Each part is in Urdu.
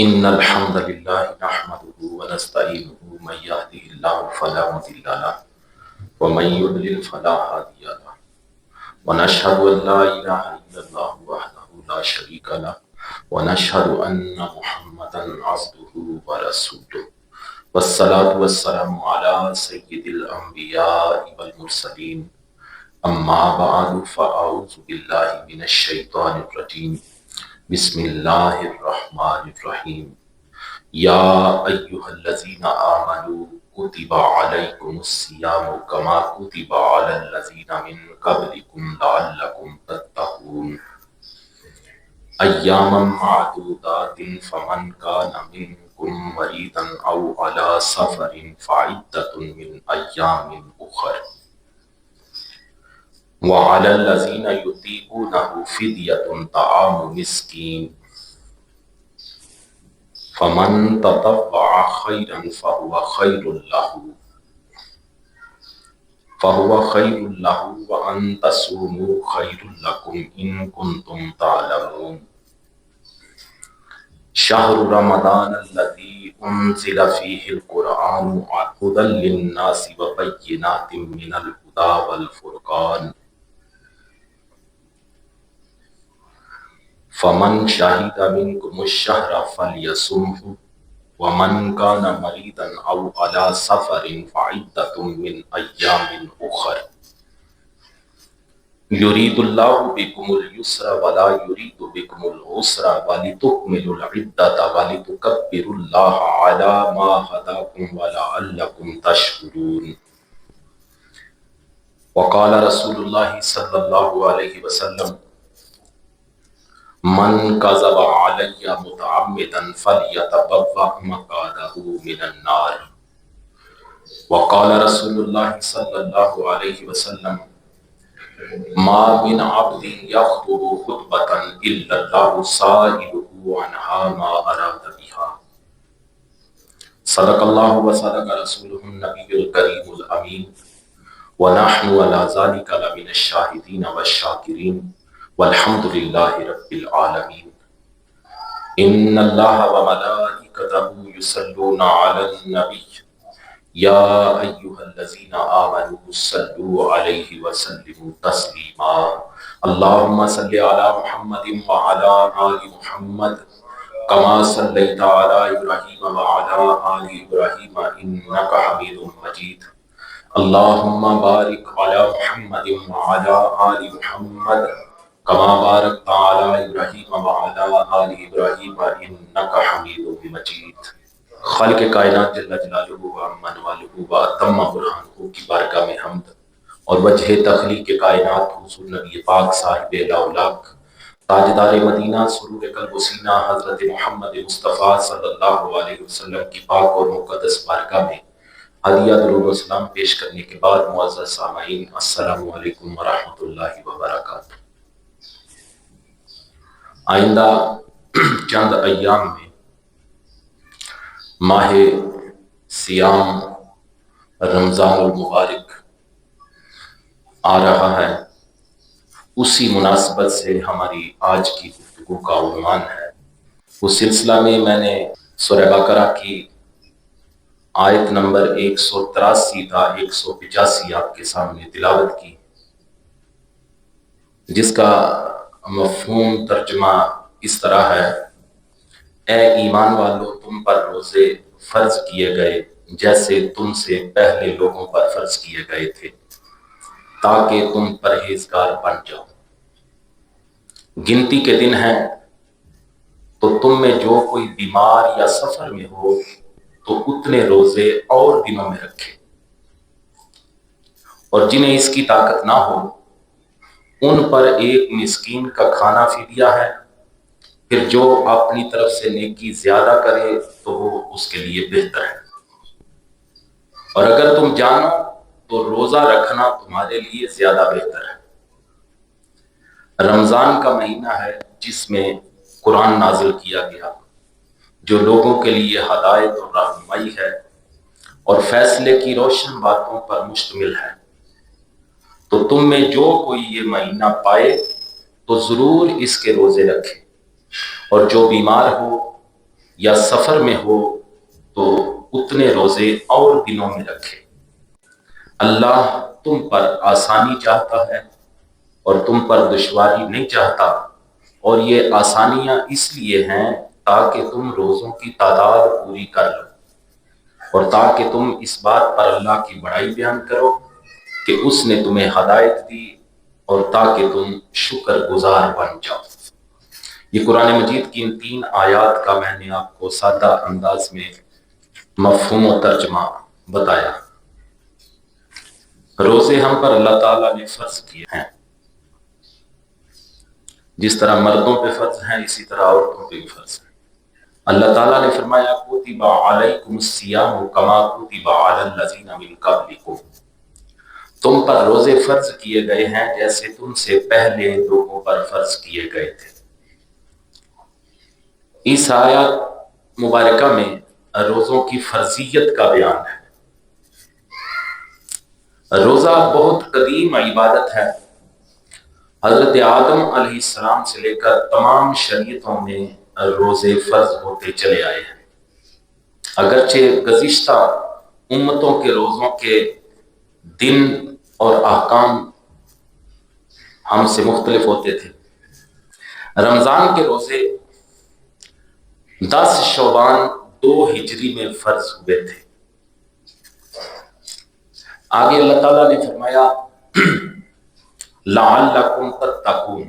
إن الحمد لله نحمده ونستعينه من يهده الله فلا مضل له ومن يضلل فلا هادي له ونشهد أن لا إله إلا الله وحده لا شريك له ونشهد أن محمدا عبده ورسوله والصلاة والسلام على سيد الأنبياء والمرسلين أما بعد فأعوذ بالله من الشيطان الرجيم بسم الله الرحمن الرحيم يا أيها الذين آمنوا كتب عليكم الصيام كما كتب على الذين من قبلكم لعلكم تتقون أياما معدودات فمن كان منكم مريضا أو على سفر فعدة من أيام أخر وعلى الذين يطيقونه فدية طعام مسكين فمن تطوع خيرا فهو خير له وأن تصوموا خير لكم إن كنتم تعلمون شهر رمضان الذي أنزل فيه القرآن هدى للناس وبينات من الهدى والفرقان فمن شهد منكم الشهر فليصمه ومن كان مريضا أو على سفر فعدة من أيام أخر يريد الله بكم اليسر ولا يريد بكم العسر ولتكملوا العدة ولتكبروا الله على ما هداكم ولعلكم تشكرون وقال رسول الله صلى الله عليه وسلم من كذب علي متعمدا فليتبوأ مقعده من النار وقال رسول الله صلى الله عليه وسلم ما من عبد يخطب خطبة إلا الله سائله عنها ما أراد بها صدق الله وصدق رسوله النبي الكريم الأمين ونحن على ذلك لمن الشاهدين والشاكرين والحمد لله رب العالمين إن الله وملائكته يصلون على النبي يا أيها الذين آمنوا صلوا عليه وسلموا تسليما اللهم صل على محمد وعلى آل محمد كما صليت على إبراهيم وعلى آل إبراهيم إنك حميد مجيد اللهم بارك على محمد وعلى آل محمد كما باركت على إبراهيم وعلى آل إبراهيم إنك حميد مجيد خالق کائنات جل جلالہ و عمن والہ و اتم برہانہ کی بارگاہ میں حمد اور وجہ تخلیق کائنات حضور نبی پاک صاحب الاولاق تاجدار مدینہ سرور قلب و سینہ حضرت محمد مصطفیٰ صلی اللہ علیہ وسلم کی پاک اور مقدس بارگاہ میں ہدیہ درود و سلام پیش کرنے کے بعد معزز سامعین السلام علیکم ورحمۃ اللہ وبرکاتہ۔ آئندہ چند ایام میں ماہ سیام رمضان المبارک آ رہا ہے۔ اسی مناسبت سے ہماری آج کی گفتگو کا عنوان ہے، اس سلسلہ میں نے سورہ بقرہ کی آیت نمبر 183 تا 185 آپ کے سامنے تلاوت کی، جس کا مفہوم ترجمہ اس طرح ہے: اے ایمان والو، تم پر روزے فرض کیے گئے جیسے تم سے پہلے لوگوں پر فرض کیے گئے تھے، تاکہ تم پرہیزگار بن جاؤ۔ گنتی کے دن ہیں تو تم میں جو کوئی بیمار یا سفر میں ہو تو اتنے روزے اور دنوں میں رکھے، اور جنہیں اس کی طاقت نہ ہو ان پر ایک مسکین کا کھانا فدیہ ہے، پھر جو اپنی طرف سے نیکی زیادہ کرے تو وہ اس کے لیے بہتر ہے۔ اور اگر تم جانو تو روزہ رکھنا تمہارے لیے زیادہ بہتر ہے۔ رمضان کا مہینہ ہے جس میں قرآن نازل کیا گیا، جو لوگوں کے لیے ہدایت اور رہنمائی ہے اور فیصلے کی روشن باتوں پر مشتمل ہے۔ تو تم میں جو کوئی یہ مہینہ پائے تو ضرور اس کے روزے رکھے، اور جو بیمار ہو یا سفر میں ہو تو اتنے روزے اور دنوں میں رکھے۔ اللہ تم پر آسانی چاہتا ہے اور تم پر دشواری نہیں چاہتا، اور یہ آسانیاں اس لیے ہیں تاکہ تم روزوں کی تعداد پوری کر لو، اور تاکہ تم اس بات پر اللہ کی بڑائی بیان کرو کہ اس نے تمہیں ہدایت دی، اور تاکہ تم شکر گزار بن جاؤ۔ یہ قرآن مجید کی ان 3 آیات کا میں نے آپ کو سادہ انداز میں مفہوم و ترجمہ بتایا۔ روزے ہم پر اللہ تعالیٰ نے فرض کیے ہیں، جس طرح مردوں پہ فرض ہیں اسی طرح عورتوں پہ بھی فرض ہیں۔ اللہ تعالیٰ نے فرمایا کتب علیکم الصیام کما کتب علی الذین من قبلکم، تم پر روزے فرض کیے گئے ہیں جیسے تم سے پہلے لوگوں پر فرض کیے گئے تھے۔ اس آیات مبارکہ میں روزوں کی فرضیت کا بیان ہے۔ روزہ بہت قدیم عبادت ہے۔ حضرت آدم علیہ السلام سے لے کر تمام شریعتوں میں روزے فرض ہوتے چلے آئے ہیں، اگرچہ گزشتہ امتوں کے روزوں کے دن اور احکام ہم سے مختلف ہوتے تھے۔ رمضان کے روزے 10 شعبان 2 ہجری میں فرض ہوئے تھے۔ آگے اللہ تعالیٰ نے فرمایا لعلکم تتقون،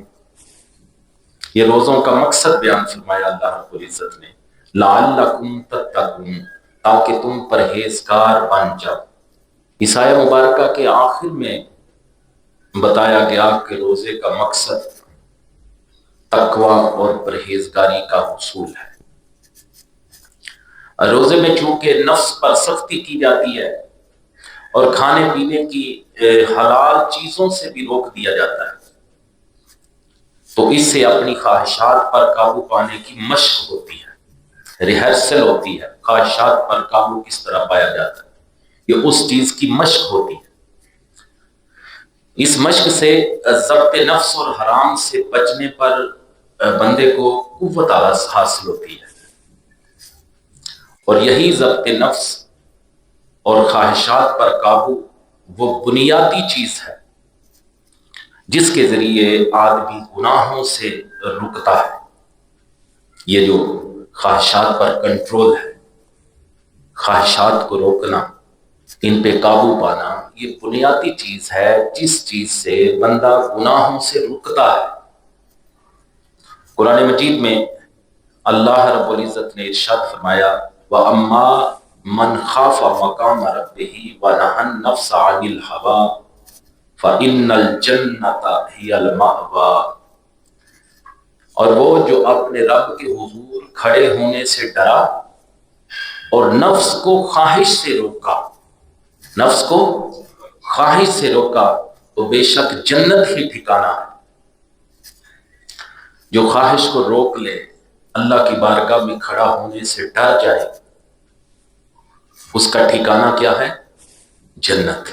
یہ روزوں کا مقصد بیان فرمایا اللہ رب العزت نے، لعلکم تتقون، تاکہ تم پرہیزگار بن جاؤ۔ اس آیہ مبارکہ کے آخر میں بتایا گیا کہ روزے کا مقصد تقوی اور پرہیزگاری کا حصول ہے۔ روزے میں چونکہ نفس پر سختی کی جاتی ہے اور کھانے پینے کی حلال چیزوں سے بھی روک دیا جاتا ہے، تو اس سے اپنی خواہشات پر قابو پانے کی مشق ہوتی ہے، ریہرسل ہوتی ہے۔ خواہشات پر قابو کس طرح پایا جاتا ہے، یہ اس چیز کی مشق ہوتی ہے۔ اس مشق سے ضبط نفس اور حرام سے بچنے پر بندے کو قوت حاصل ہوتی ہے، اور یہی ضبط نفس اور خواہشات پر قابو وہ بنیادی چیز ہے جس کے ذریعے آدمی گناہوں سے رکتا ہے۔ یہ جو خواہشات پر کنٹرول ہے، خواہشات کو روکنا، ان پہ قابو پانا، یہ بنیادی چیز ہے جس چیز سے بندہ گناہوں سے رکتا ہے۔ قرآن مجید میں اللہ رب العزت نے ارشاد فرمایا وَأَمَّا مَنْ خَافَ مَقَامَ رَبِّهِ وَنَهَى النَّفْسَ عَنِ الْهَوَىٰ فَإِنَّ الْجَنَّةَ هِيَ الْمَأْوَىٰ، اور وہ جو اپنے رب کے حضور کھڑے ہونے سے ڈرا اور نفس کو خواہش سے روکا، نفس کو خواہش سے روکا، تو بے شک جنت ہی ٹھکانہ ہے۔ جو خواہش کو روک لے، اللہ کی بارگاہ میں کھڑا ہونے سے ڈر جائے، اس کا ٹھکانہ کیا ہے؟ جنت۔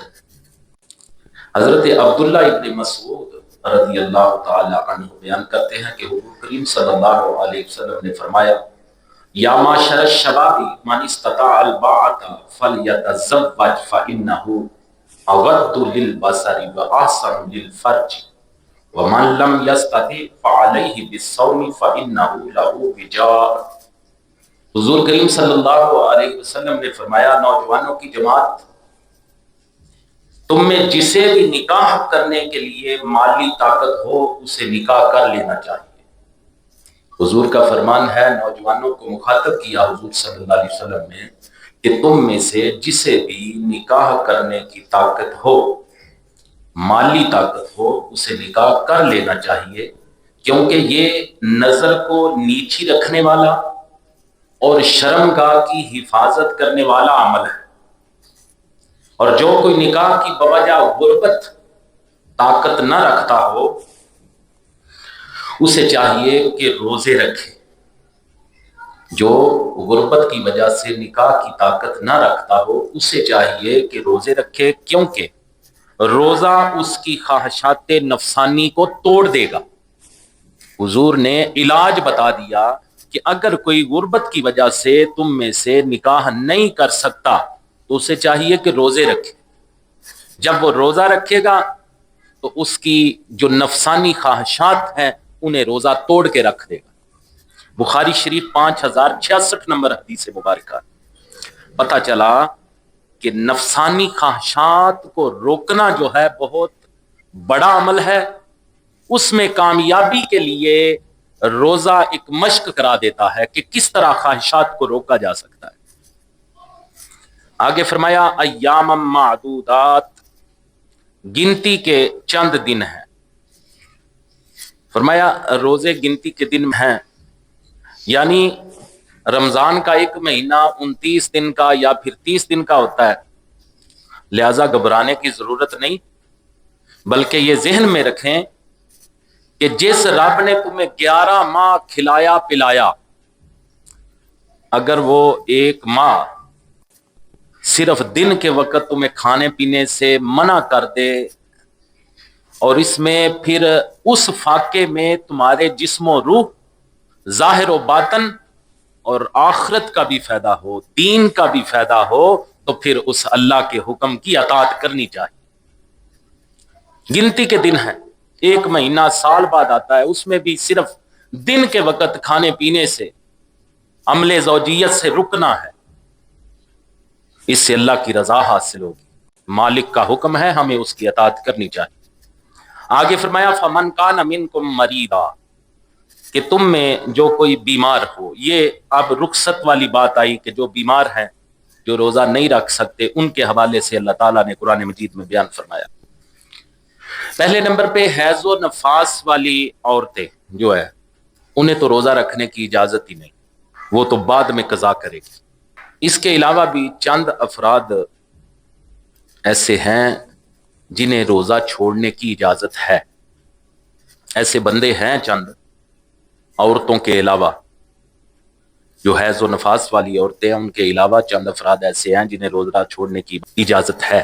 حضرت عبداللہ ابن مسعود رضی اللہ تعالی عنہ بیان کرتے ہیں کہ حضور کریم صلی اللہ علیہ وسلم نے فرمایا یا معاشر الشباب من استطاع الباءة فلیتزوج فإنہ اغض للبصر واحسن للفرج ومن لم یستطع فعلیہ بالصوم فإنہ له وجاء۔ حضور کریم صلی اللہ علیہ وسلم نے فرمایا نوجوانوں کی جماعت، تم میں جسے بھی نکاح کرنے کے لیے مالی طاقت ہو اسے نکاح کر لینا چاہیے۔ حضور کا فرمان ہے، نوجوانوں کو مخاطب کیا حضور صلی اللہ علیہ وسلم نے کہ تم میں سے جسے بھی نکاح کرنے کی طاقت ہو، مالی طاقت ہو، اسے نکاح کر لینا چاہیے، کیونکہ یہ نظر کو نیچی رکھنے والا اور شرمگاہ کی حفاظت کرنے والا عمل ہے، اور جو کوئی نکاح کی بوجہ غربت طاقت نہ رکھتا ہو اسے چاہیے کہ روزے رکھے۔ جو غربت کی وجہ سے نکاح کی طاقت نہ رکھتا ہو اسے چاہیے کہ روزے رکھے، کیونکہ روزہ اس کی خواہشات نفسانی کو توڑ دے گا۔ حضور نے علاج بتا دیا کہ اگر کوئی غربت کی وجہ سے تم میں سے نکاح نہیں کر سکتا تو اسے چاہیے کہ روزے رکھے. جب وہ روزہ رکھے گا تو اس کی جو نفسانی خواہشات ہیں انہیں روزہ توڑ کے رکھ دے گا. بخاری شریف 5066 نمبر حدیث مبارکہ. پتہ چلا کہ نفسانی خواہشات کو روکنا جو ہے بہت بڑا عمل ہے. اس میں کامیابی کے لیے روزہ ایک مشق کرا دیتا ہے کہ کس طرح خواہشات کو روکا جا سکتا ہے. آگے فرمایا ایام معدودات، گنتی کے چند دن ہیں. فرمایا روزے گنتی کے دن ہیں، یعنی رمضان کا ایک مہینہ 29 دن کا یا پھر 30 دن کا ہوتا ہے. لہذا گھبرانے کی ضرورت نہیں، بلکہ یہ ذہن میں رکھیں کہ جس رب نے تمہیں 11 ماہ کھلایا پلایا، اگر وہ ایک ماہ صرف دن کے وقت تمہیں کھانے پینے سے منع کر دے اور اس میں پھر اس فاقے میں تمہارے جسم و روح، ظاہر و باطن اور آخرت کا بھی فائدہ ہو، دین کا بھی فائدہ ہو، تو پھر اس اللہ کے حکم کی اطاعت کرنی چاہیے. گنتی کے دن ہیں، ایک مہینہ سال بعد آتا ہے، اس میں بھی صرف دن کے وقت کھانے پینے سے، عمل زوجیت سے رکنا ہے. اس سے اللہ کی رضا حاصل ہوگی. مالک کا حکم ہے، ہمیں اس کی اطاعت کرنی چاہیے. آگے فرمایا فمن کان منکم مریضا، کہ تم میں جو کوئی بیمار ہو. یہ اب رخصت والی بات آئی کہ جو بیمار ہیں، جو روزہ نہیں رکھ سکتے، ان کے حوالے سے اللہ تعالیٰ نے قرآن مجید میں بیان فرمایا. پہلے نمبر پہ حیض و نفاس والی عورتیں جو ہے انہیں تو روزہ رکھنے کی اجازت ہی نہیں، وہ تو بعد میں قضا کرے گی. اس کے علاوہ بھی چند افراد ایسے ہیں جنہیں روزہ چھوڑنے کی اجازت ہے. ایسے بندے ہیں چند عورتوں کے علاوہ، جو حیض و نفاس والی عورتیں ہیں ان کے علاوہ چند افراد ایسے ہیں جنہیں روزہ چھوڑنے کی اجازت ہے.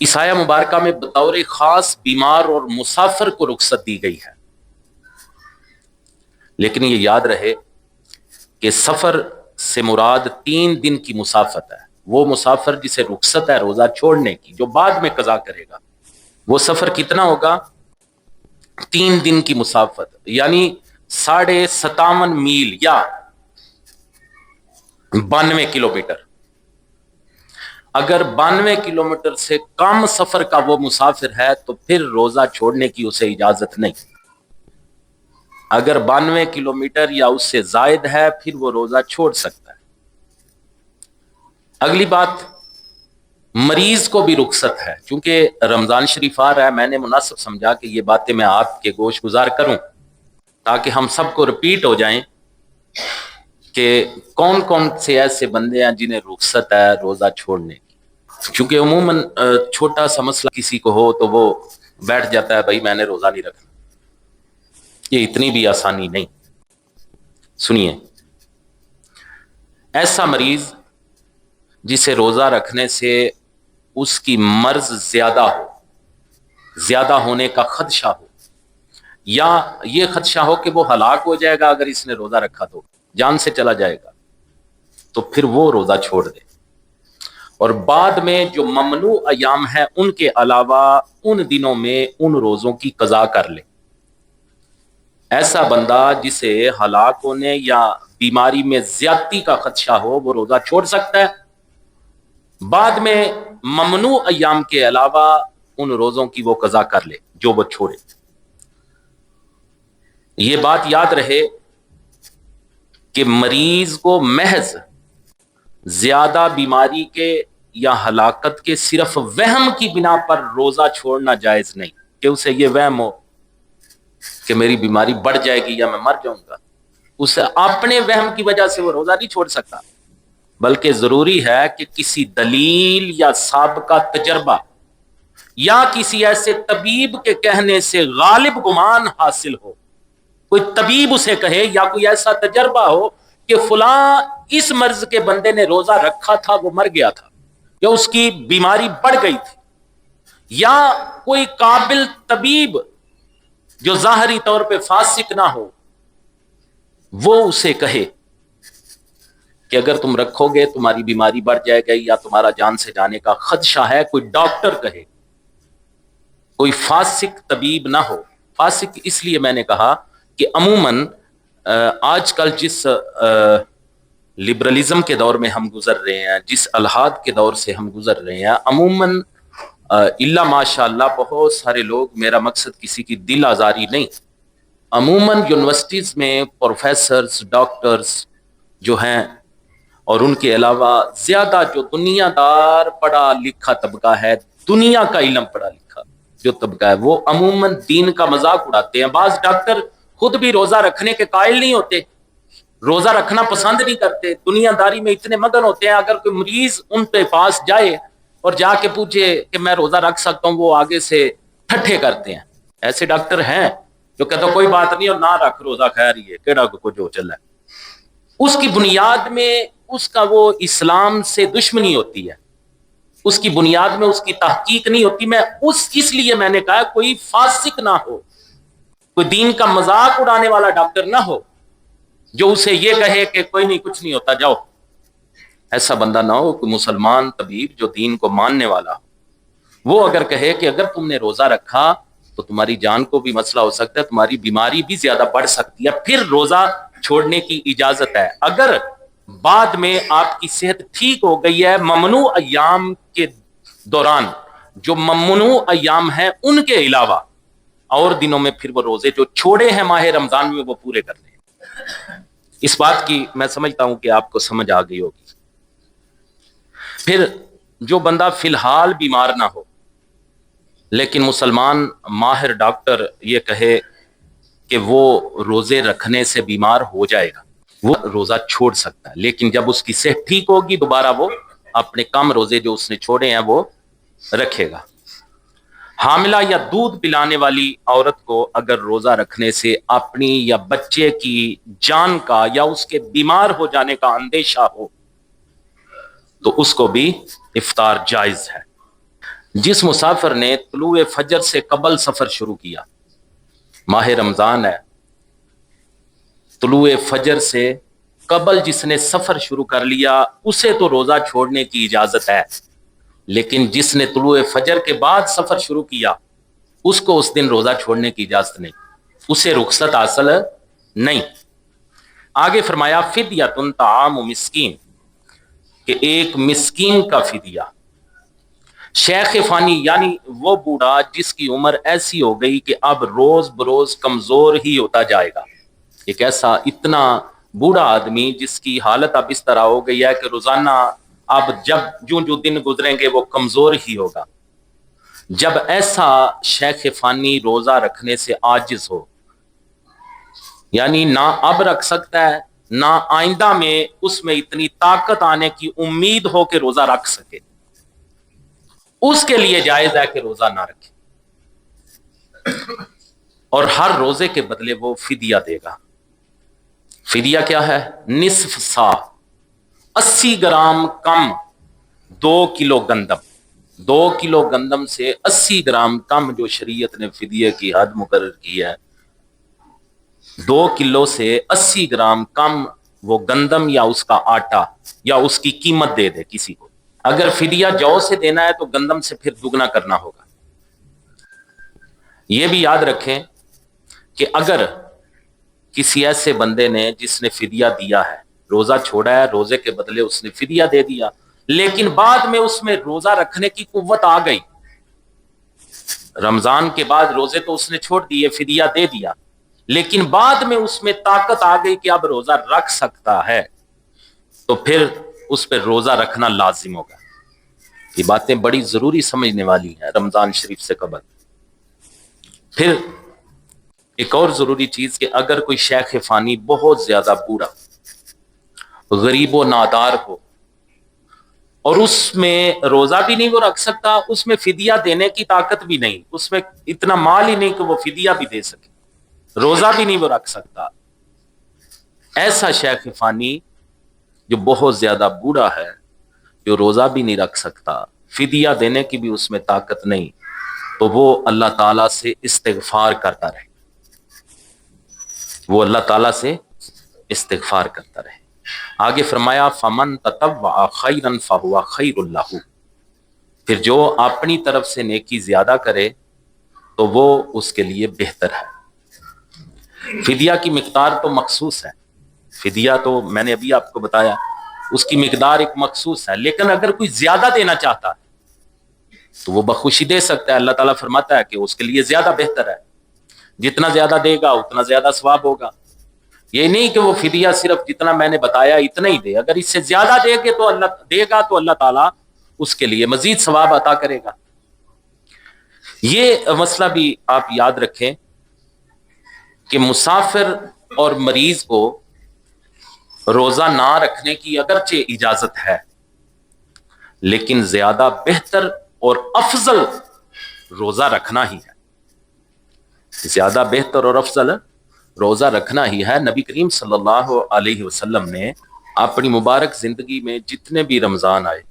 اس آیہ مبارکہ میں بطور خاص بیمار اور مسافر کو رخصت دی گئی ہے. لیکن یہ یاد رہے کہ سفر سے مراد 3 دن کی مسافت ہے. وہ مسافر جسے رخصت ہے روزہ چھوڑنے کی، جو بعد میں قضا کرے گا، وہ سفر کتنا ہوگا؟ 3 دن کی مسافت، یعنی 57.5 میل یا 92 کلومیٹر. اگر 92 کلومیٹر سے کم سفر کا وہ مسافر ہے تو پھر روزہ چھوڑنے کی اسے اجازت نہیں. اگر 92 کلومیٹر یا اس سے زائد ہے پھر وہ روزہ چھوڑ سکتا ہے. اگلی بات، مریض کو بھی رخصت ہے. چونکہ رمضان شریف آ رہا ہے، میں نے مناسب سمجھا کہ یہ باتیں میں آپ کے گوش گزار کروں تاکہ ہم سب کو رپیٹ ہو جائیں کہ کون کون سے ایسے بندے ہیں جنہیں رخصت ہے روزہ چھوڑنے کی. چونکہ عموماً چھوٹا سا مسئلہ کسی کو ہو تو وہ بیٹھ جاتا ہے، بھائی میں نے روزہ نہیں رکھنا. یہ اتنی بھی آسانی نہیں. سنیے، ایسا مریض جسے روزہ رکھنے سے اس کی مرض زیادہ ہو، زیادہ ہونے کا خدشہ ہو، یا یہ خدشہ ہو کہ وہ ہلاک ہو جائے گا اگر اس نے روزہ رکھا تو جان سے چلا جائے گا، تو پھر وہ روزہ چھوڑ دے. اور بعد میں جو ممنوع ایام ہیں ان کے علاوہ ان دنوں میں ان روزوں کی قضا کر لے. ایسا بندہ جسے ہلاک ہونے یا بیماری میں زیادتی کا خدشہ ہو وہ روزہ چھوڑ سکتا ہے. بعد میں ممنوع ایام کے علاوہ ان روزوں کی وہ قضا کر لے جو وہ چھوڑے. یہ بات یاد رہے کہ مریض کو محض زیادہ بیماری کے یا ہلاکت کے صرف وہم کی بنا پر روزہ چھوڑنا جائز نہیں، کہ اسے یہ وہم ہو کہ میری بیماری بڑھ جائے گی یا میں مر جاؤں گا. اسے اپنے وہم کی وجہ سے وہ روزہ نہیں چھوڑ سکتا، بلکہ ضروری ہے کہ کسی دلیل یا سابقہ تجربہ یا کسی ایسے طبیب کے کہنے سے غالب گمان حاصل ہو. کوئی طبیب اسے کہے یا کوئی ایسا تجربہ ہو کہ فلاں اس مرض کے بندے نے روزہ رکھا تھا وہ مر گیا تھا، یا اس کی بیماری بڑھ گئی تھی، یا کوئی قابل طبیب جو ظاہری طور پہ فاسق نہ ہو وہ اسے کہے کہ اگر تم رکھو گے تمہاری بیماری بڑھ جائے گی یا تمہارا جان سے جانے کا خدشہ ہے، کوئی ڈاکٹر کہے، کوئی فاسق طبیب نہ ہو۔ فاسق اس لیے میں نے کہا کہ عموماً آج کل جس لبرلزم کے دور میں ہم گزر رہے ہیں، جس الحاد کے دور سے ہم گزر رہے ہیں، عموماً اللہ ماشاء اللہ بہت سارے لوگ، میرا مقصد کسی کی دل آزاری نہیں، عموماً یونیورسٹیز میں پروفیسرز، ڈاکٹرز جو ہیں، اور ان کے علاوہ زیادہ جو دنیا دار پڑھا لکھا طبقہ ہے، دنیا کا علم پڑھا لکھا جو طبقہ ہے، وہ عموماً دین کا مذاق اڑاتے ہیں۔ بعض ڈاکٹر خود بھی روزہ رکھنے کے قائل نہیں ہوتے، روزہ رکھنا پسند نہیں کرتے، دنیا داری میں اتنے مگن ہوتے ہیں، اگر کوئی مریض ان کے پاس جائے اور جا کے پوچھے کہ میں روزہ رکھ سکتا ہوں، وہ آگے سے ٹھٹھے کرتے ہیں۔ ایسے ڈاکٹر ہیں جو کہتے ہیں کوئی بات نہیں اور نہ رکھ روزہ، خیر ہی ہے، کیڑا کو جو چل ہے۔ اس کی بنیاد میں اس کا وہ اسلام سے دشمنی ہوتی ہے، اس کی بنیاد میں اس کی تحقیق نہیں ہوتی۔ اس لیے میں نے کہا کوئی فاسق نہ ہو، کوئی دین کا مذاق اڑانے والا ڈاکٹر نہ ہو جو اسے یہ کہے کہ کوئی نہیں، کچھ نہیں ہوتا، جاؤ۔ ایسا بندہ نہ ہو، کوئی مسلمان طبیب جو دین کو ماننے والا ہو، وہ اگر کہے کہ اگر تم نے روزہ رکھا تو تمہاری جان کو بھی مسئلہ ہو سکتا ہے، تمہاری بیماری بھی زیادہ بڑھ سکتی ہے، پھر روزہ چھوڑنے کی اجازت ہے۔ اگر بعد میں آپ کی صحت ٹھیک ہو گئی ہے، ممنوع ایام کے دوران، جو ممنوع ایام ہیں ان کے علاوہ اور دنوں میں پھر وہ روزے جو چھوڑے ہیں ماہ رمضان میں وہ پورے کر لیں۔ اس بات کی میں سمجھتا ہوں کہ آپ کو سمجھ آ گئی ہوگی۔ پھر جو بندہ فی الحال بیمار نہ ہو لیکن مسلمان ماہر ڈاکٹر یہ کہے کہ وہ روزے رکھنے سے بیمار ہو جائے گا، وہ روزہ چھوڑ سکتا ہے، لیکن جب اس کی صحت ٹھیک ہوگی دوبارہ وہ اپنے کم روزے جو اس نے چھوڑے ہیں وہ رکھے گا۔ حاملہ یا دودھ پلانے والی عورت کو اگر روزہ رکھنے سے اپنی یا بچے کی جان کا یا اس کے بیمار ہو جانے کا اندیشہ ہو تو اس کو بھی افطار جائز ہے۔ جس مسافر نے طلوع فجر سے قبل سفر شروع کیا، ماہ رمضان ہے، طلوع فجر سے قبل جس نے سفر شروع کر لیا اسے تو روزہ چھوڑنے کی اجازت ہے، لیکن جس نے طلوع فجر کے بعد سفر شروع کیا اس کو اس دن روزہ چھوڑنے کی اجازت نہیں، اسے رخصت حاصل نہیں۔ آگے فرمایا فدیۃ طعام مسکین، کہ ایک مسکین کا فدیہ۔ شیخ فانی یعنی وہ بوڑھا جس کی عمر ایسی ہو گئی کہ اب روز بروز کمزور ہی ہوتا جائے گا، ایک ایسا اتنا بوڑھا آدمی جس کی حالت اب اس طرح ہو گئی ہے کہ روزانہ اب جب جو دن گزریں گے وہ کمزور ہی ہوگا، جب ایسا شیخ فانی روزہ رکھنے سے عاجز ہو، یعنی نہ اب رکھ سکتا ہے نہ آئندہ میں اس میں اتنی طاقت آنے کی امید ہو کہ روزہ رکھ سکے، اس کے لیے جائز ہے کہ روزہ نہ رکھے، اور ہر روزے کے بدلے وہ فدیہ دے گا۔ فدیہ کیا ہے؟ نصف سا، 80 گرام کم 2 کلو گندم، 2 کلو گندم سے 80 گرام کم جو شریعت نے فدیہ کی حد مقرر کی ہے، 2 کلو سے 80 گرام کم وہ گندم یا اس کا آٹا یا اس کی قیمت دے دے کسی کو۔ اگر فدیہ جو سے دینا ہے تو گندم سے پھر دگنا کرنا ہوگا۔ یہ بھی یاد رکھیں کہ اگر کسی ایسے بندے نے جس نے فدیہ دیا ہے، روزہ چھوڑا ہے، روزے کے بدلے اس نے فدیہ دے دیا، لیکن بعد میں اس میں روزہ رکھنے کی قوت آ گئی، رمضان کے بعد روزے تو اس نے چھوڑ دیے، فدیہ دے دیا، لیکن بعد میں اس میں طاقت آ گئی کہ اب روزہ رکھ سکتا ہے، تو پھر اس پہ روزہ رکھنا لازم ہوگا۔ یہ باتیں بڑی ضروری سمجھنے والی ہیں رمضان شریف سے قبل۔ پھر ایک اور ضروری چیز کہ اگر کوئی شیخ فانی بہت زیادہ بوڑھا، غریب و نادار ہو اور اس میں روزہ بھی نہیں وہ رکھ سکتا، اس میں فدیہ دینے کی طاقت بھی نہیں، اس میں اتنا مال ہی نہیں کہ وہ فدیہ بھی دے سکے، روزہ بھی نہیں وہ رکھ سکتا، ایسا شیخ فانی جو بہت زیادہ بوڑھا ہے، جو روزہ بھی نہیں رکھ سکتا، فدیہ دینے کی بھی اس میں طاقت نہیں، تو وہ اللہ تعالیٰ سے استغفار کرتا رہے، وہ اللہ تعالیٰ سے استغفار کرتا رہے۔ آگے فرمایا فمن تطوع خیرا فہو خیر لہ، پھر جو اپنی طرف سے نیکی زیادہ کرے تو وہ اس کے لیے بہتر ہے۔ فدیہ کی مقدار تو مخصوص ہے، فدیہ تو میں نے ابھی آپ کو بتایا اس کی مقدار ایک مخصوص ہے، لیکن اگر کوئی زیادہ دینا چاہتا ہے تو وہ بخوشی دے سکتا ہے۔ اللہ تعالیٰ فرماتا ہے کہ اس کے لیے زیادہ بہتر ہے، جتنا زیادہ دے گا اتنا زیادہ ثواب ہوگا۔ یہ نہیں کہ وہ فدیہ صرف جتنا میں نے بتایا اتنا ہی دے، اگر اس سے زیادہ دے گا تو اللہ تعالیٰ اس کے لیے مزید ثواب عطا کرے گا۔ یہ مسئلہ بھی آپ یاد رکھیں کہ مسافر اور مریض کو روزہ نہ رکھنے کی اگرچہ اجازت ہے، لیکن زیادہ بہتر اور افضل روزہ رکھنا ہی ہے، زیادہ بہتر اور افضل روزہ رکھنا ہی ہے۔ نبی کریم صلی اللہ علیہ وسلم نے اپنی مبارک زندگی میں جتنے بھی رمضان آئے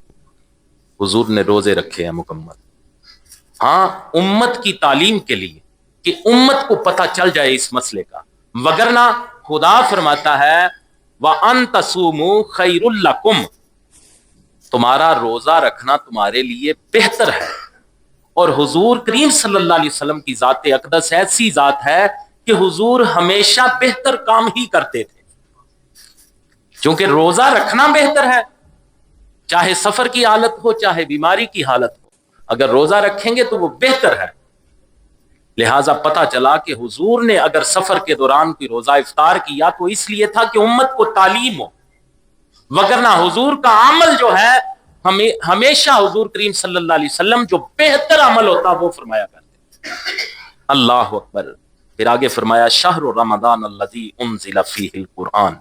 حضور نے روزے رکھے ہیں مکمل، ہاں امت کی تعلیم کے لیے کہ امت کو پتہ چل جائے اس مسئلے کا، وگرنہ خدا فرماتا ہے وَأَن تَصُومُوا خَيْرٌ لَكُمْ، تمہارا روزہ رکھنا تمہارے لیے بہتر ہے۔ اور حضور کریم صلی اللہ علیہ وسلم کی ذات اقدس ایسی ذات ہے کہ حضور ہمیشہ بہتر کام ہی کرتے تھے، چونکہ روزہ رکھنا بہتر ہے، چاہے سفر کی حالت ہو چاہے بیماری کی حالت ہو، اگر روزہ رکھیں گے تو وہ بہتر ہے۔ لہٰذا پتہ چلا کہ حضور نے اگر سفر کے دوران کوئی روزہ افطار کیا تو اس لیے تھا کہ امت کو تعلیم ہو، وگرنہ حضور کا عمل جو ہے ہمیشہ حضور کریم صلی اللہ علیہ وسلم جو بہتر عمل ہوتا وہ فرمایا کرتے۔ اللہ اکبر۔ پھر آگے فرمایا شہر رمضان الذی انزل فیہ القرآن،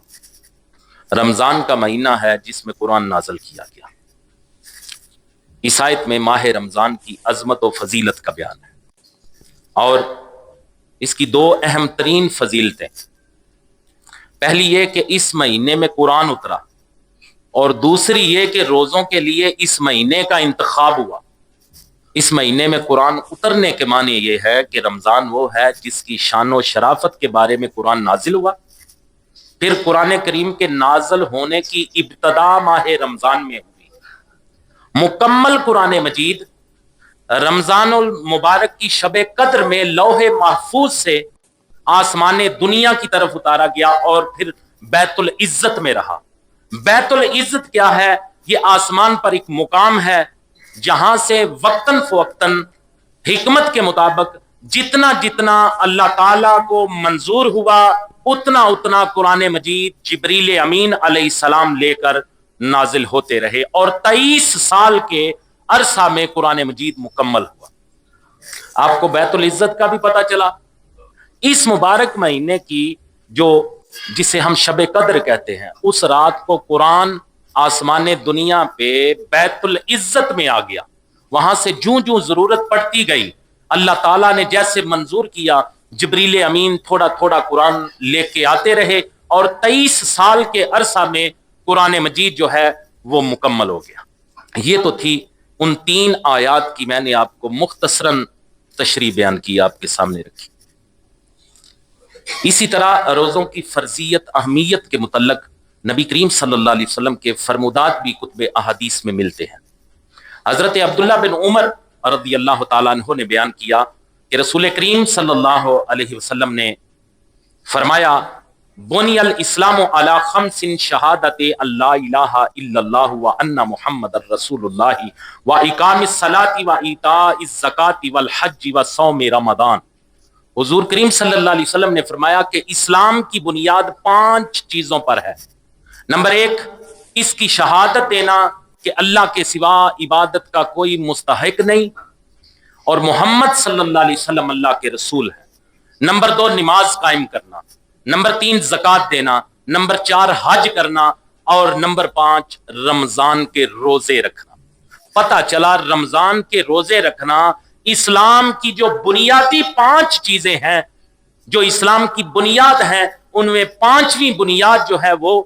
رمضان کا مہینہ ہے جس میں قرآن نازل کیا گیا۔ اس آیت میں ماہ رمضان کی عظمت و فضیلت کا بیان ہے، اور اس کی دو اہم ترین فضیلتیں، پہلی یہ کہ اس مہینے میں قرآن اترا، اور دوسری یہ کہ روزوں کے لیے اس مہینے کا انتخاب ہوا۔ اس مہینے میں قرآن اترنے کے معنی یہ ہے کہ رمضان وہ ہے جس کی شان و شرافت کے بارے میں قرآن نازل ہوا۔ پھر قرآن کریم کے نازل ہونے کی ابتدا ماہ رمضان میں ہوئی۔ مکمل قرآن مجید رمضان المبارک کی شب قدر میں لوح محفوظ سے آسمان دنیا کی طرف اتارا گیا اور پھر بیت العزت میں رہا۔ بیت العزت کیا ہے؟ یہ آسمان پر ایک مقام ہے جہاں سے وقتاً فوقتاً حکمت کے مطابق جتنا جتنا اللہ تعالیٰ کو منظور ہوا اتنا اتنا قرآن مجید جبریل امین علیہ السلام لے کر نازل ہوتے رہے، اور 23 سال کے عرصہ میں قرآن مجید مکمل ہوا۔ آپ کو بیت العزت کا بھی پتہ چلا۔ اس مبارک مہینے کی جسے ہم شب قدر کہتے ہیں، اس رات کو قرآن آسمان دنیا پہ بیت العزت میں آ گیا۔ وہاں سے جوں جوں ضرورت پڑتی گئی اللہ تعالیٰ نے جیسے منظور کیا، جبریل امین تھوڑا تھوڑا قرآن لے کے آتے رہے، اور 23 سال کے عرصہ میں قرآن مجید جو ہے وہ مکمل ہو گیا۔ یہ تو تھی ان 3 آیات کی میں نے آپ کو مختصراً تشریح بیان کی، آپ کے سامنے رکھی۔ اسی طرح روزوں کی فرضیت اہمیت کے متعلق نبی کریم صلی اللہ علیہ وسلم کے فرمودات بھی کتب احادیث میں ملتے ہیں۔ حضرت عبداللہ بن عمر رضی اللہ تعالیٰ عنہ نے بیان کیا کہ رسول کریم صلی اللہ علیہ وسلم نے فرمایا بنی الاسلام علی 5 شہادت اللہ الہ الا اللہ وان محمد رسول اللہ واقام الصلاۃ وایتاء الزکاۃ والحج وصوم رمضان۔ حضور کریم صلی اللہ علیہ وسلم نے فرمایا کہ اسلام کی بنیاد 5 چیزوں پر ہے۔ نمبر 1، اس کی شہادت دینا کہ اللہ کے سوا عبادت کا کوئی مستحق نہیں اور محمد صلی اللہ علیہ وسلم اللہ کے رسول ہے۔ نمبر 2، نماز قائم کرنا۔ نمبر 3، زکوٰۃ دینا۔ نمبر 4، حج کرنا۔ اور نمبر 5، رمضان کے روزے رکھنا۔ پتہ چلا رمضان کے روزے رکھنا اسلام کی جو بنیادی 5 چیزیں ہیں، جو اسلام کی بنیاد ہیں، ان میں 5ویں بنیاد جو ہے وہ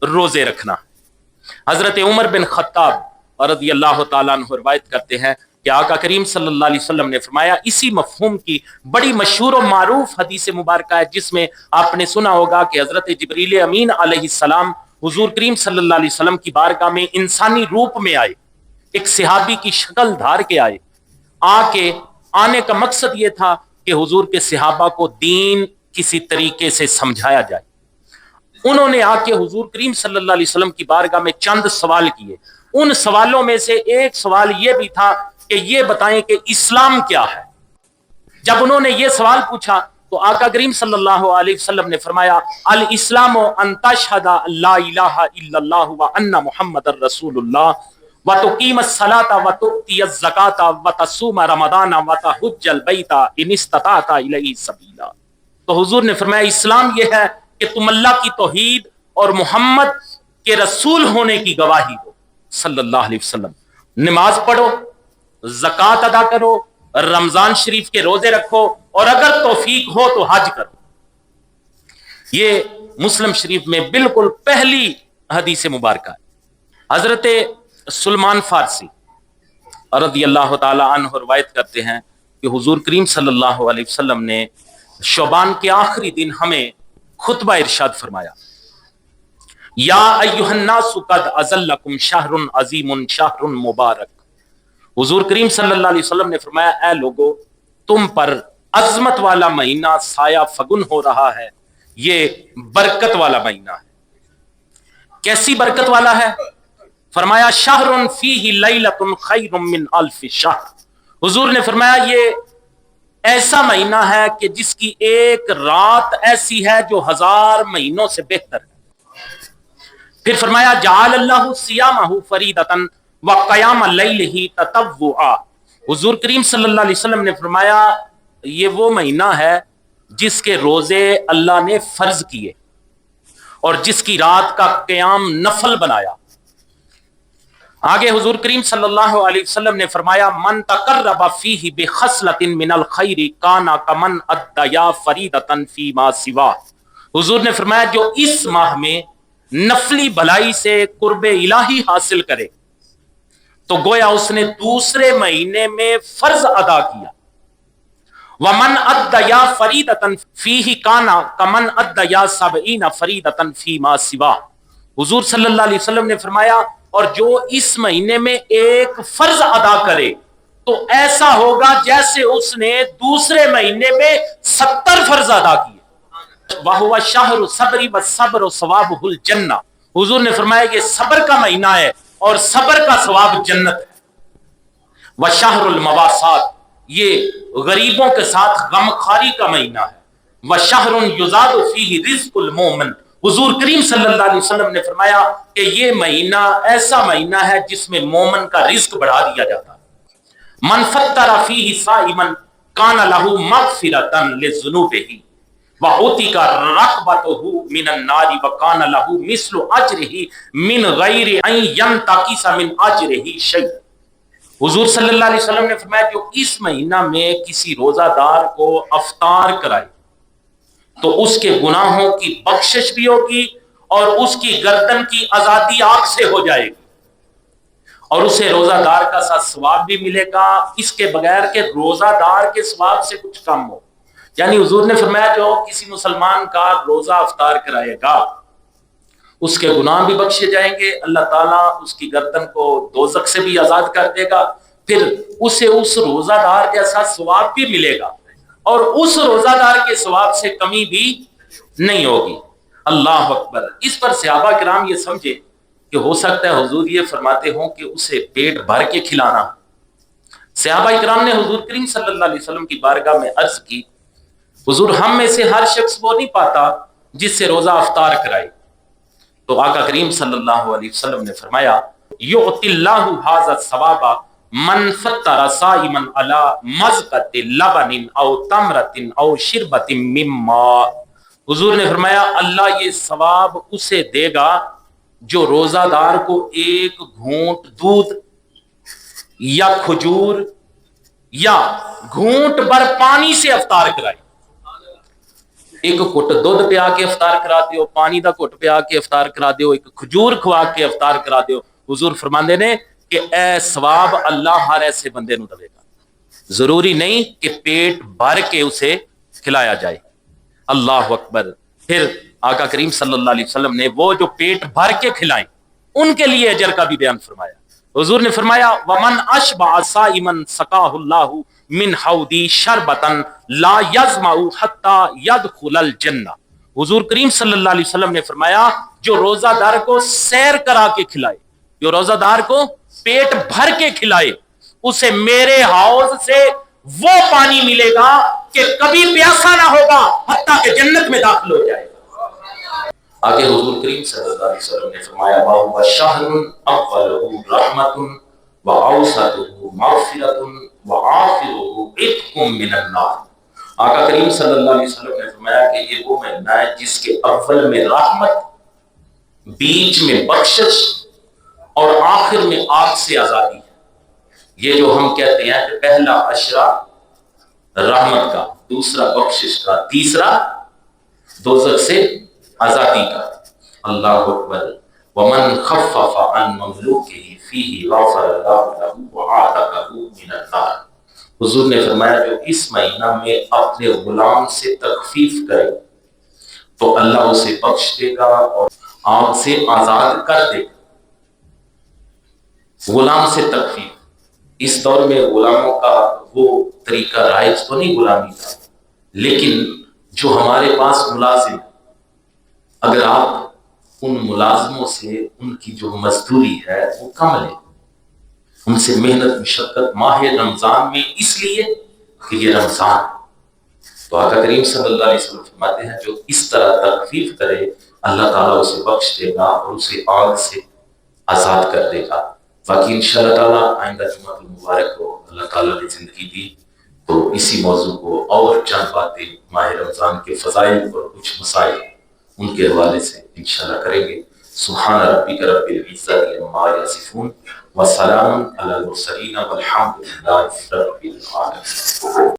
روزے رکھنا۔ حضرت عمر بن خطاب رضی اللہ تعالیٰ عنہ روایت کرتے ہیں کہ آقا کریم صلی اللہ علیہ وسلم نے فرمایا، اسی مفہوم کی بڑی مشہور و معروف حدیث مبارکہ ہے جس میں آپ نے سنا ہوگا کہ حضرت جبریل امین علیہ السلام حضور کریم صلی اللہ علیہ وسلم کی بارگاہ میں انسانی روپ میں آئے، ایک صحابی کی شکل دھار کے آنے کا مقصد یہ تھا کہ حضور کے صحابہ کو دین کسی طریقے سے سمجھایا جائے۔ انہوں نے آ کے حضور کریم صلی اللہ علیہ وسلم کی بارگاہ میں چند سوال کیے۔ ان سوالوں میں سے ایک سوال یہ بھی تھا کہ یہ بتائیں کہ اسلام کیا ہے۔ جب انہوں نے یہ سوال پوچھا تو آقا کریم صلی اللہ علیہ وسلم نے فرمایا، الاسلام ان تشہد لا الہ الا اللہ وان محمد رسول اللہ وتقیم الصلاۃ وتؤتی الزکاۃ وتصوم رمضان وتحج البیت ان استطعت الیہ سبیلا۔ تو حضور نے فرمایا اسلام یہ ہے کہ تم اللہ کی توحید اور محمد کے رسول ہونے کی گواہی دو صلی اللہ علیہ وسلم، نماز پڑھو، زکوٰۃ ادا کرو، رمضان شریف کے روزے رکھو، اور اگر توفیق ہو تو حج کرو۔ یہ مسلم شریف میں بالکل پہلی حدیث مبارکہ ہے۔ حضرت سلمان فارسی رضی اللہ تعالی عنہ روایت کرتے ہیں کہ حضور کریم صلی اللہ علیہ وسلم نے شعبان کے آخری دن ہمیں خطبہ ارشاد فرمایا، یا ایھا الناس قد اظلکم شہر عظیم شہر مبارک۔ حضور کریم صلی اللہ علیہ وسلم نے فرمایا، اے لوگو، تم پر عظمت والا مہینہ سایہ فگن ہو رہا ہے، یہ برکت والا مہینہ ہے۔ کیسی برکت والا ہے؟ فرمایا شہر فیہ لیلۃ خیر من الف شہر۔ حضور نے فرمایا یہ ایسا مہینہ ہے کہ جس کی ایک رات ایسی ہے جو 1000 مہینوں سے بہتر ہے۔ پھر فرمایا جعل اللہ صیامہ فریضۃ وقیام لیلہ تطوعا۔ حضور کریم صلی اللہ علیہ وسلم نے فرمایا یہ وہ مہینہ ہے جس کے روزے اللہ نے فرض کیے اور جس کی رات کا قیام نفل بنایا۔ آگے حضور کریم صلی اللہ علیہ وسلم نے فرمایا من تقرب فیہ بخصلۃ من الخیر کان کمن ادیا فریضۃ فیما سوا۔ حضور نے فرمایا جو اس ماہ میں نفلی بھلائی سے قرب الہی حاصل کرے تو گویا اس نے دوسرے مہینے میں فرض ادا کیا۔ ومن ادیا فریضۃ فیہ کان کمن ادیا 70 فریضۃ فیما سوا۔ حضور صلی اللہ علیہ وسلم نے فرمایا اور جو اس مہینے میں ایک فرض ادا کرے تو ایسا ہوگا جیسے اس نے دوسرے مہینے میں 70 فرض ادا کیے۔ وَهُوَ شَهْرُ الصَّبْرِ وَالصَّبْرُ ثَوَابُهُ الْجَنَّةُ۔ حضور نے فرمایا یہ صبر کا مہینہ ہے اور صبر کا ثواب جنت ہے۔ وَشَهْرُ الْمَوَاسَاتِ، یہ غریبوں کے ساتھ غمخواری کا مہینہ ہے۔ وَشَهْرٌ يُزَادُ فِيهِ رِزْقُ الْمُؤْمِنِ۔ حضور کریم صلی اللہ علیہ وسلم نے فرمایا کہ یہ مہینہ ایسا مہینہ ہے جس میں مومن کا رزق بڑھا دیا جاتا ہے۔ من فطر فیہ صائما کان لہ مغفرۃ لذنوبہ وعتق رقبتہ من النار وکان لہ مثل اجرہ من غیر ان ینتقص من اجرہ شیء۔ حضور صلی اللہ علیہ وسلم نے فرمایا جو اس مہینہ میں کسی روزہ دار کو افطار کرائے تو اس کے گناہوں کی بخشش بھی ہوگی اور اس کی گردن کی آزادی آگ سے ہو جائے گی اور اسے روزہ دار کا ساتھ ثواب بھی ملے گا، اس کے بغیر کہ روزہ دار کے ثواب سے کچھ کم ہو۔ یعنی حضور نے فرمایا جو کسی مسلمان کا روزہ افطار کرائے گا اس کے گناہ بھی بخشے جائیں گے، اللہ تعالیٰ اس کی گردن کو دوزخ سے بھی آزاد کر دے گا، پھر اسے اس روزہ دار جیسا ثواب بھی ملے گا اور اس روزہ دار کے ثواب سے کمی بھی نہیں ہوگی۔ اللہ اکبر۔ اس پر صحابہ کرام یہ سمجھے کہ ہو سکتا ہے حضور یہ فرماتے ہوں کہ اسے پیٹ بھر کے کھلانا۔ صحابہ کرام نے حضور کریم صلی اللہ علیہ وسلم کی بارگاہ میں عرض کی حضور ہم میں سے ہر شخص وہ نہیں پاتا جس سے روزہ افطار کرائے۔ تو آقا کریم صلی اللہ علیہ وسلم نے فرمایا یعطی اللہ ھذا الثواب من فطر صائما علی مزقۃ لبن او تمرۃ او شربۃ من ماء۔ حضور نے فرمایا اللہ یہ ثواب اسے دے گا جو روزہ دار کو ایک گھونٹ دودھ یا کھجور یا گھونٹ بھر پانی سے افطار کرائے۔ ایک گھٹ دودھ پیا کے افطار کرا دیو، پانی دا گھٹ پیا کے افطار کرا دیو، ایک کھجور کھوا کے افطار کرا دیو۔ حضور فرماندے نے کہ اے ثواب اللہ ہر ایسے بندے نو دے گا، ضروری نہیں کہ پیٹ بھر کے اسے کھلایا جائے۔ اللہ اکبر۔ پھر آقا کریم صلی اللہ علیہ وسلم نے وہ جو پیٹ بھر کے کھلائیں ان کے لیے اجر کا بھی بیان فرمایا۔ حضور نے فرمایا ومن اشبع صائما سقاہ اللہ من حوضی شربتا لا یظمأ حتی یدخل الجنہ۔ حضور کریم صلی اللہ علیہ وسلم نے فرمایا جو روزہ دار کو سیر کرا کے کھلائے، جو روزہ دار کو پیٹ بھر کے کھلائے، اسے میرے حوض سے وہ پانی ملے گا کہ کبھی پیاسا نہ ہوگا حتیٰ کہ جنت میں داخل ہو جائے گا۔ آگے حضور کریم صلی اللہ علیہ وسلم نے فرمایا وَهُوَ شَهْرٌ أَوَّلُهُ رَحْمَةٌ وَأَوْسَطُهُ مَغْفِرَةٌ وَآخِرُهُ عِتْقٌ مِّنَ النَّارِ۔ آقا کریم صلی اللہ علیہ وسلم نے فرمایا کہ یہ وہ مہینہ ہے جس کے اول میں رحمت، بیچ میں بخشش اور آخر میں آگ سے آزادی ہے۔ یہ جو ہم کہتے ہیں کہ پہلا عشرہ رحمت کا، دوسرا بخشش کا، تیسرا دوزخ سے آزادی کا۔ اللہ اکبر۔ ومن خفف عن مملوکہ فیہ غفر اللہ لہ وعاتقہ من النار۔ حضور نے فرمایا جو اس مہینہ میں اپنے غلام سے تخفیف کرے تو اللہ اسے بخش دے گا اور آگ سے آزاد کر دے گا۔ غلام سے تخفیف، اس دور میں غلاموں کا وہ طریقہ رائج تو نہیں غلامی کا، لیکن جو ہمارے پاس ملازم، اگر آپ ان ملازموں سے ان کی جو مزدوری ہے وہ کم لیں، ان سے محنت مشقت ماہ رمضان میں، اس لیے کہ یہ رمضان، تو آقا کریم صلی اللہ علیہ وسلم فرماتے ہیں جو اس طرح تخفیف کرے اللہ تعالیٰ اسے بخش دے گا اور اسے آگ سے آزاد کر دے گا۔ باقی انشاءاللہ تعالیٰ آئندہ جمعہ المبارک کو اللہ تعالیٰ نے زندگی دی تو اسی موضوع کو اور چند باتیں ماہ رمضان کے فضائل اور کچھ مسائل ان کے حوالے سے انشاءاللہ کریں گے۔ سبحان ربک رب العزت عما یصفون وسلام علی المرسلین والحمد للہ رب العالمین۔